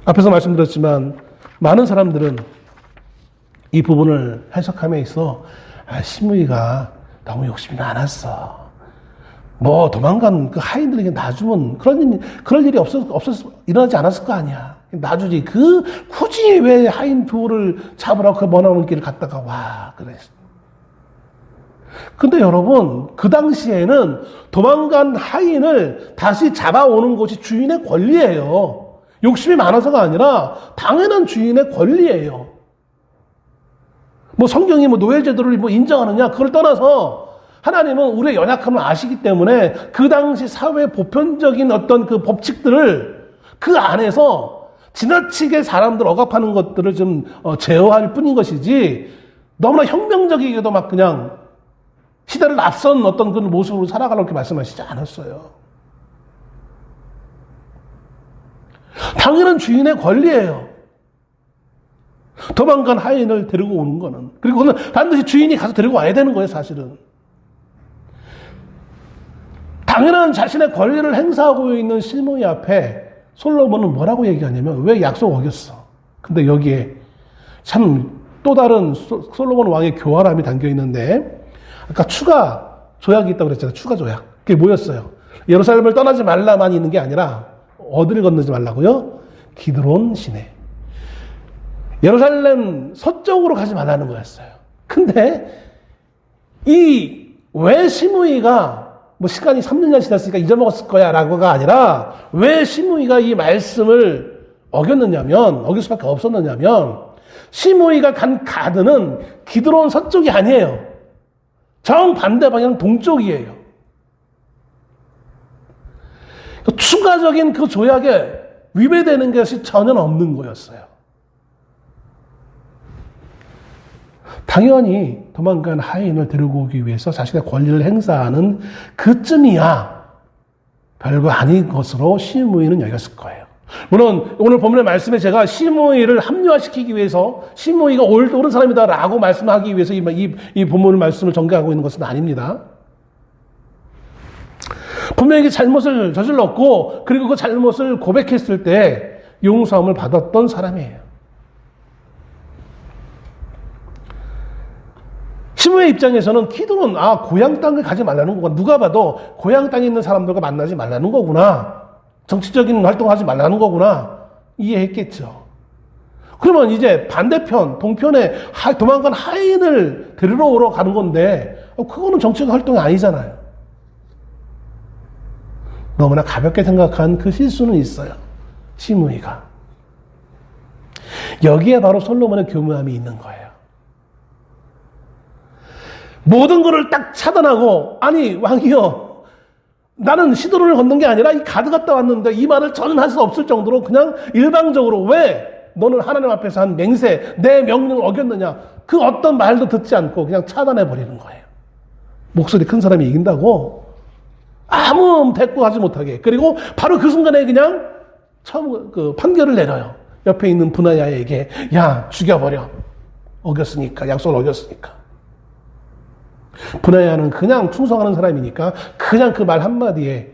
앞에서 말씀드렸지만 많은 사람들은 이 부분을 해석함에 있어 시므이가 너무 욕심이 많았어. 도망간 그 하인들에게 놔주면 그럴 일이 일어나지 않았을 거 아니야. 놔주지. 굳이 왜 하인 둘을 잡으라고 그 머나먼 길을 갔다가 와, 그랬어. 근데 여러분, 그 당시에는 도망간 하인을 다시 잡아오는 것이 주인의 권리예요. 욕심이 많아서가 아니라 당연한 주인의 권리예요. 뭐 성경이 뭐 노예제도를 뭐 인정하느냐 그걸 떠나서 하나님은 우리의 연약함을 아시기 때문에 그 당시 사회 보편적인 어떤 그 법칙들을 그 안에서 지나치게 사람들 억압하는 것들을 좀 제어할 뿐인 것이지 너무나 혁명적이게도 막 그냥 시대를 앞선 어떤 그런 모습으로 살아가려고 이렇게 말씀하시지 않았어요. 당연한 주인의 권리예요. 도망간 하인을 데리고 오는 거는. 그리고 그는 반드시 주인이 가서 데리고 와야 되는 거예요, 사실은. 당연한 자신의 권리를 행사하고 있는 시므이 앞에 솔로몬은 뭐라고 얘기하냐면 왜 약속 어겼어? 근데 여기에 참 또 다른 솔로몬 왕의 교활함이 담겨 있는데 아까 추가 조약이 있다고 그랬잖아요. 추가 조약. 그게 뭐였어요? 예루살렘을 떠나지 말라만 있는 게 아니라 어디를 건너지 말라고요? 기드론 시내. 예루살렘 서쪽으로 가지 말라는 거였어요. 근데 왜 시므이가 뭐 시간이 3년이나 지났으니까 잊어먹었을 거야 라고가 아니라 왜 시므이가 이 말씀을 어길 수밖에 없었느냐면 시므이가 간 가드는 기드론 서쪽이 아니에요. 정반대 방향 동쪽이에요. 추가적인 그 조약에 위배되는 것이 전혀 없는 거였어요. 당연히 도망간 하인을 데리고 오기 위해서 자신의 권리를 행사하는 그쯤이야 별거 아닌 것으로 시므이는 여겼을 거예요. 물론 오늘 본문의 말씀에 제가 시므이를 합리화시키기 위해서 시므이가 옳은 사람이다라고 말씀하기 위해서 이 본문 말씀을 전개하고 있는 것은 아닙니다. 분명히 잘못을 저질렀고 그리고 그 잘못을 고백했을 때 용서함을 받았던 사람이에요. 시므이의 입장에서는 기드론 고향 땅을 가지 말라는 거구나. 누가 봐도 고향 땅에 있는 사람들과 만나지 말라는 거구나. 정치적인 활동하지 말라는 거구나. 이해했겠죠. 그러면 이제 반대편, 동편에 도망간 하인을 데리러 오러 가는 건데 그거는 정치적 활동이 아니잖아요. 너무나 가볍게 생각한 그 실수는 있어요. 시므이가. 여기에 바로 솔로몬의 교묘함이 있는 거예요. 모든 것을 딱 차단하고 아니 왕이여 나는 시도를 걷는 게 아니라 이 가드 갔다 왔는데 이 말을 저는 할 수 없을 정도로 그냥 일방적으로 왜 너는 하나님 앞에서 한 맹세 내 명령을 어겼느냐 그 어떤 말도 듣지 않고 그냥 차단해버리는 거예요. 목소리 큰 사람이 이긴다고 아무 대꾸하지 못하게. 그리고 바로 그 순간에 그냥 처음 그 판결을 내려요. 옆에 있는 분하야에게 야 죽여버려. 어겼으니까 약속을 어겼으니까. 분하야는 그냥 충성하는 사람이니까 그냥 그 말 한마디에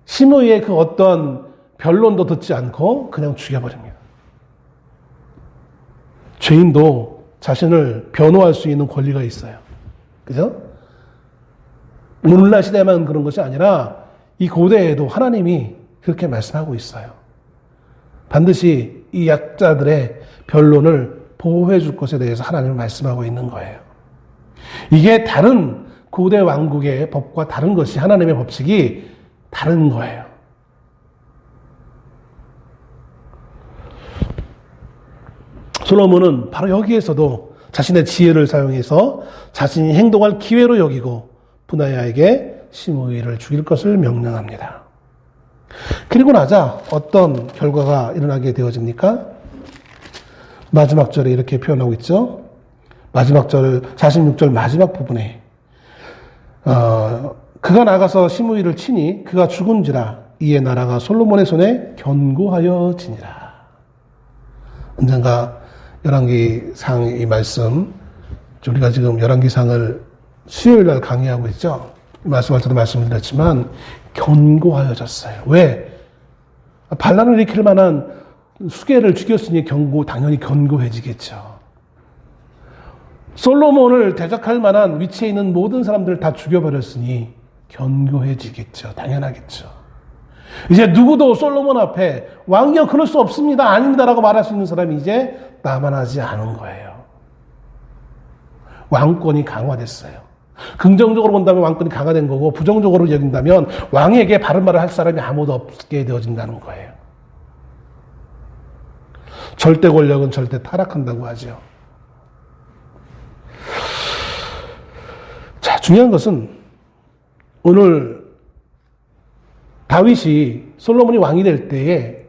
시므이의 그 어떤 변론도 듣지 않고 그냥 죽여버립니다. 죄인도 자신을 변호할 수 있는 권리가 있어요. 그죠? 오늘날 시대만 그런 것이 아니라 이 고대에도 하나님이 그렇게 말씀하고 있어요. 반드시 이 약자들의 변론을 보호해 줄 것에 대해서 하나님은 말씀하고 있는 거예요. 이게 다른 고대 왕국의 법과 다른 것이 하나님의 법칙이 다른 거예요. 솔로몬은 바로 여기에서도 자신의 지혜를 사용해서 자신이 행동할 기회로 여기고 분하야에게 시므이를 죽일 것을 명령합니다. 그리고 나자 어떤 결과가 일어나게 되어집니까? 마지막 절에 이렇게 표현하고 있죠. 마지막 절 46절 마지막 부분에 그가 나가서 시므이를 치니 그가 죽은지라 이에 나라가 솔로몬의 손에 견고하여지니라. 언젠가 열왕기상 이 말씀 우리가 지금 열왕기상을 수요일 날 강의하고 있죠. 말씀할 때도 말씀드렸지만 견고하여졌어요. 왜? 반란을 일으킬 만한 수계를 죽였으니 당연히 견고해지겠죠. 솔로몬을 대적할 만한 위치에 있는 모든 사람들을 다 죽여버렸으니 견고해지겠죠. 당연하겠죠. 이제 누구도 솔로몬 앞에 왕이여 그럴 수 없습니다. 아닙니다라고 말할 수 있는 사람이 이제 남아나지 않은 거예요. 왕권이 강화됐어요. 긍정적으로 본다면 왕권이 강화된 거고 부정적으로 여긴다면 왕에게 바른 말을 할 사람이 아무도 없게 되어진다는 거예요. 절대 권력은 절대 타락한다고 하죠. 자, 중요한 것은 오늘 다윗이 솔로몬이 왕이 될 때에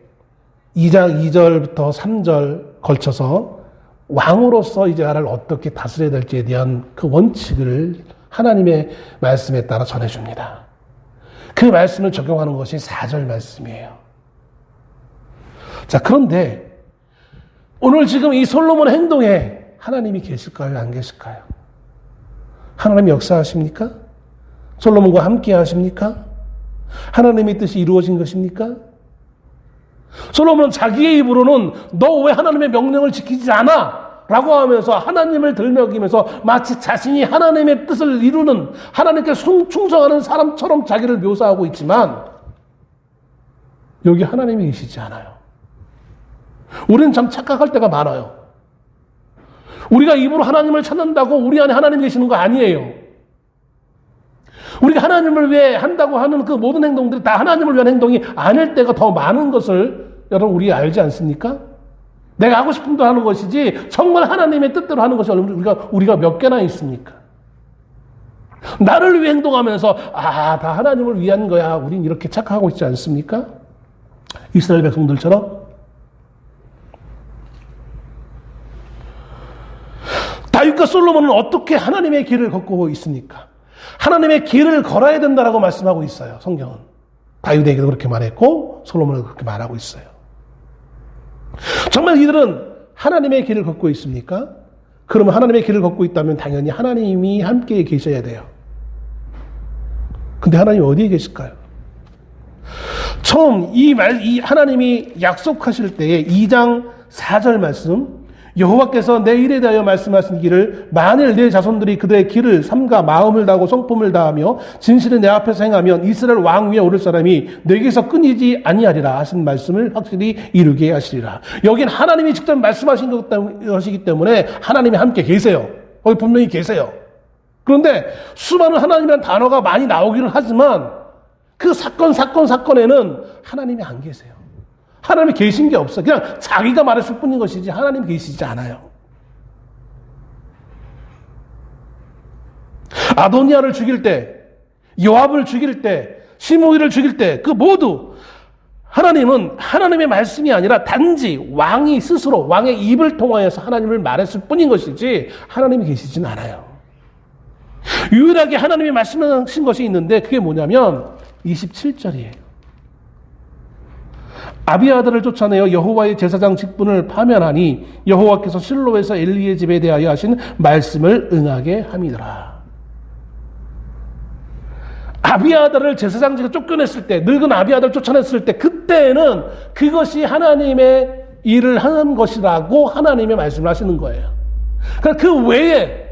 2장 2절부터 3절 걸쳐서 왕으로서 이제 나를 어떻게 다스려야 될지에 대한 그 원칙을 하나님의 말씀에 따라 전해줍니다. 그 말씀을 적용하는 것이 4절 말씀이에요. 자, 그런데 오늘 지금 이 솔로몬의 행동에 하나님이 계실까요? 안 계실까요? 하나님이 역사하십니까? 솔로몬과 함께 하십니까? 하나님의 뜻이 이루어진 것입니까? 솔로몬은 자기의 입으로는 너 왜 하나님의 명령을 지키지 않아? 라고 하면서 하나님을 들먹이면서 마치 자신이 하나님의 뜻을 이루는 하나님께 충성하는 사람처럼 자기를 묘사하고 있지만 여기 하나님이 계시지 않아요. 우리는 참 착각할 때가 많아요. 우리가 입으로 하나님을 찾는다고 우리 안에 하나님이 계시는 거 아니에요. 우리가 하나님을 위해 한다고 하는 그 모든 행동들이 다 하나님을 위한 행동이 아닐 때가 더 많은 것을 여러분 우리 알지 않습니까? 내가 하고 싶은 대로 하는 것이지 정말 하나님의 뜻대로 하는 것이 우리가 몇 개나 있습니까? 나를 위해 행동하면서 다 하나님을 위한 거야. 우린 이렇게 착각하고 있지 않습니까? 이스라엘 백성들처럼. 다윗과 솔로몬은 어떻게 하나님의 길을 걷고 있습니까? 하나님의 길을 걸어야 된다라고 말씀하고 있어요. 성경은. 다윗에게도 그렇게 말했고 솔로몬에도 그렇게 말하고 있어요. 정말 이들은 하나님의 길을 걷고 있습니까? 그러면 하나님의 길을 걷고 있다면 당연히 하나님이 함께 계셔야 돼요. 근데 하나님이 어디에 계실까요? 처음 이 하나님이 약속하실 때에 2장 4절 말씀, 여호와께서 내 일에 대하여 말씀하신 길을 만일 내 자손들이 그들의 길을 삼가 마음을 다하고 성품을 다하며 진실을 내 앞에서 행하면 이스라엘 왕 위에 오를 사람이 내게서 끊이지 아니하리라 하신 말씀을 확실히 이루게 하시리라. 여긴 하나님이 직접 말씀하신 것이기 때문에 하나님이 함께 계세요. 거기 분명히 계세요. 그런데 수많은 하나님이라는 단어가 많이 나오기는 하지만 그 사건에는 하나님이 안 계세요. 하나님이 계신 게 없어요. 그냥 자기가 말했을 뿐인 것이지 하나님이 계시지 않아요. 아도니아를 죽일 때, 요압을 죽일 때, 시므이를 죽일 때 그 모두 하나님은 하나님의 말씀이 아니라 단지 왕이 스스로 왕의 입을 통하여서 하나님을 말했을 뿐인 것이지 하나님이 계시진 않아요. 유일하게 하나님이 말씀하신 것이 있는데 그게 뭐냐면 27절이에요. 아비아달을 쫓아내어 여호와의 제사장 직분을 파면하니 여호와께서 실로에서 엘리의 집에 대하여 하신 말씀을 응하게 함이더라. 아비아달을 제사장직에 쫓겨냈을 때, 늙은 아비아달을 쫓아냈을 때 그때는 그것이 하나님의 일을 하는 것이라고 하나님의 말씀을 하시는 거예요. 그러니까 그 외에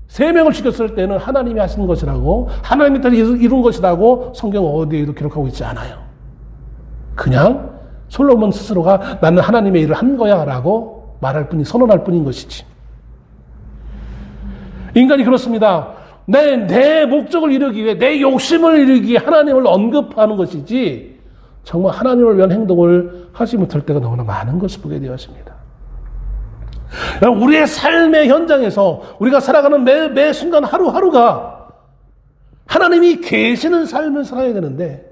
3명을 죽였을 때는 하나님이 하시는 것이라고, 하나님이 이룬 것이라고 성경 어디에도 기록하고 있지 않아요. 그냥 솔로몬 스스로가 나는 하나님의 일을 한 거야 라고 말할 뿐이, 선언할 뿐인 것이지. 인간이 그렇습니다. 내 목적을 이루기 위해, 내 욕심을 이루기 위해 하나님을 언급하는 것이지 정말 하나님을 위한 행동을 하지 못할 때가 너무나 많은 것을 보게 되었습니다. 우리의 삶의 현장에서 우리가 살아가는 매 순간 하루하루가 하나님이 계시는 삶을 살아야 되는데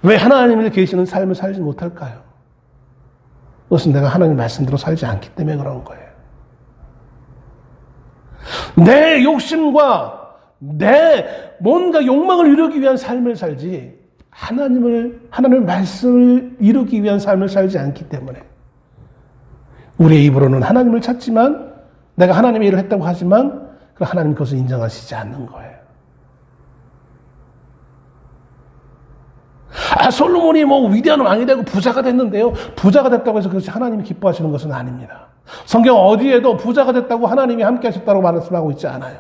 왜 하나님이 계시는 삶을 살지 못할까요? 그것은 내가 하나님 말씀대로 살지 않기 때문에 그런 거예요. 내 욕심과 내 뭔가 욕망을 이루기 위한 삶을 살지 하나님의 말씀을 이루기 위한 삶을 살지 않기 때문에 우리의 입으로는 하나님을 찾지만 내가 하나님의 일을 했다고 하지만 하나님 그것을 인정하시지 않는 거예요. 솔로몬이 위대한 왕이 되고 부자가 됐는데요. 부자가 됐다고 해서 그것이 하나님이 기뻐하시는 것은 아닙니다. 성경 어디에도 부자가 됐다고 하나님이 함께 하셨다고 말씀하고 있지 않아요.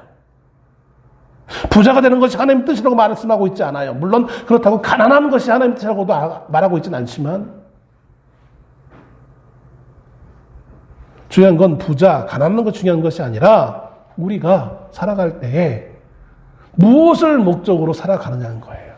부자가 되는 것이 하나님 뜻이라고 말씀하고 있지 않아요. 물론 그렇다고 가난한 것이 하나님 뜻이라고도 말하고 있지는 않지만 중요한 건 가난한 것 중요한 것이 아니라 우리가 살아갈 때에 무엇을 목적으로 살아가느냐는 거예요.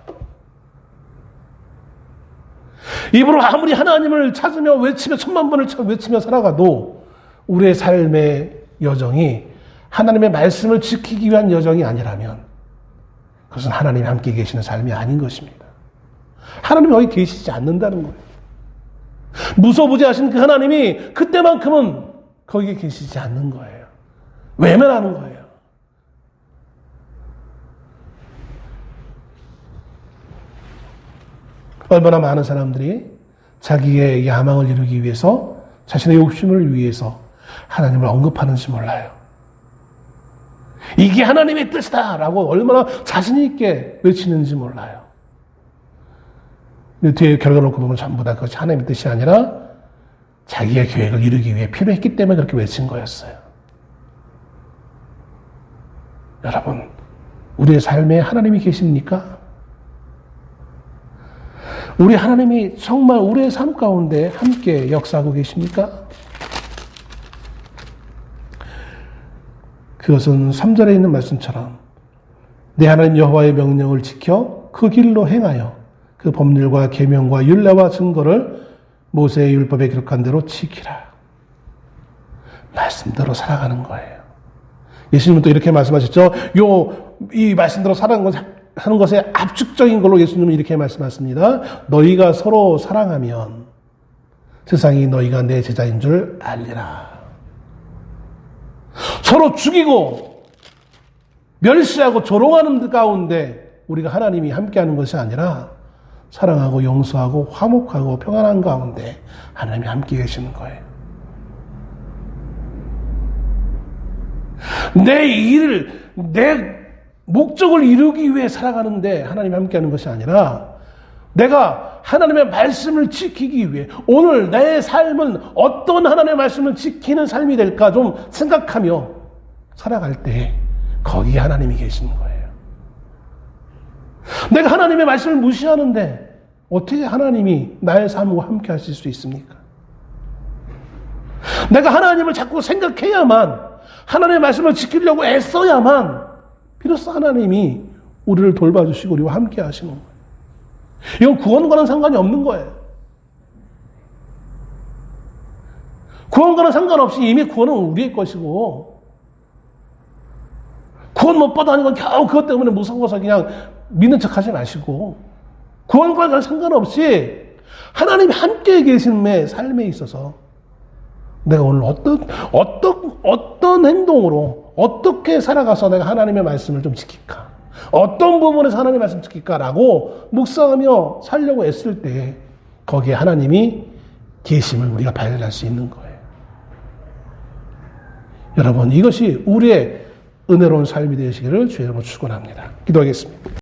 입으로 아무리 하나님을 찾으며 외치며 천만 번을 외치며 살아가도 우리의 삶의 여정이 하나님의 말씀을 지키기 위한 여정이 아니라면 그것은 하나님이 함께 계시는 삶이 아닌 것입니다. 하나님이 거기 계시지 않는다는 거예요. 무소부지하신 그 하나님이 그때만큼은 거기에 계시지 않는 거예요. 외면하는 거예요. 얼마나 많은 사람들이 자기의 야망을 이루기 위해서 자신의 욕심을 위해서 하나님을 언급하는지 몰라요. 이게 하나님의 뜻이다 라고 얼마나 자신 있게 외치는지 몰라요. 뒤에 결과 놓고 보면 전부 다 그것이 하나님의 뜻이 아니라 자기의 계획을 이루기 위해 필요했기 때문에 그렇게 외친 거였어요. 여러분, 우리의 삶에 하나님이 계십니까? 우리 하나님이 정말 우리의 삶 가운데 함께 역사하고 계십니까? 그것은 3절에 있는 말씀처럼 내 하나님 여호와의 명령을 지켜 그 길로 행하여 그 법률과 계명과 율례와 증거를 모세의 율법에 기록한 대로 지키라. 말씀대로 살아가는 거예요. 예수님은 또 이렇게 말씀하셨죠. 이 말씀대로 사는 것의 압축적인 걸로 예수님은 이렇게 말씀하십니다. 너희가 서로 사랑하면 세상이 너희가 내 제자인 줄 알리라. 서로 죽이고 멸시하고 조롱하는 가운데 우리가 하나님이 함께하는 것이 아니라 사랑하고 용서하고 화목하고 평안한 가운데 하나님이 함께 계시는 거예요. 내 목적을 이루기 위해 살아가는데 하나님이 함께하는 것이 아니라 내가 하나님의 말씀을 지키기 위해 오늘 내 삶은 어떤 하나님의 말씀을 지키는 삶이 될까 좀 생각하며 살아갈 때 거기에 하나님이 계시는 거예요. 내가 하나님의 말씀을 무시하는데 어떻게 하나님이 나의 삶과 함께 하실 수 있습니까? 내가 하나님을 자꾸 생각해야만 하나님의 말씀을 지키려고 애써야만 비로소 하나님이 우리를 돌봐주시고 우리와 함께 하시는 거예요. 이건 구원과는 상관이 없는 거예요. 구원과는 상관없이 이미 구원은 우리의 것이고 구원 못 받아하는 건 겨우 그것 때문에 무서워서 그냥 믿는 척 하지 마시고 구원과는 상관없이 하나님이 함께 계심의 삶에 있어서 내가 오늘 어떤 행동으로 어떻게 살아가서 내가 하나님의 말씀을 좀 지킬까? 어떤 부분에서 하나님의 말씀을 지킬까라고 묵상하며 살려고 애쓸 때 거기에 하나님이 계심을 우리가 발견할 수 있는 거예요. 여러분, 이것이 우리의 은혜로운 삶이 되시기를 주의 이름으로 축원합니다. 기도하겠습니다.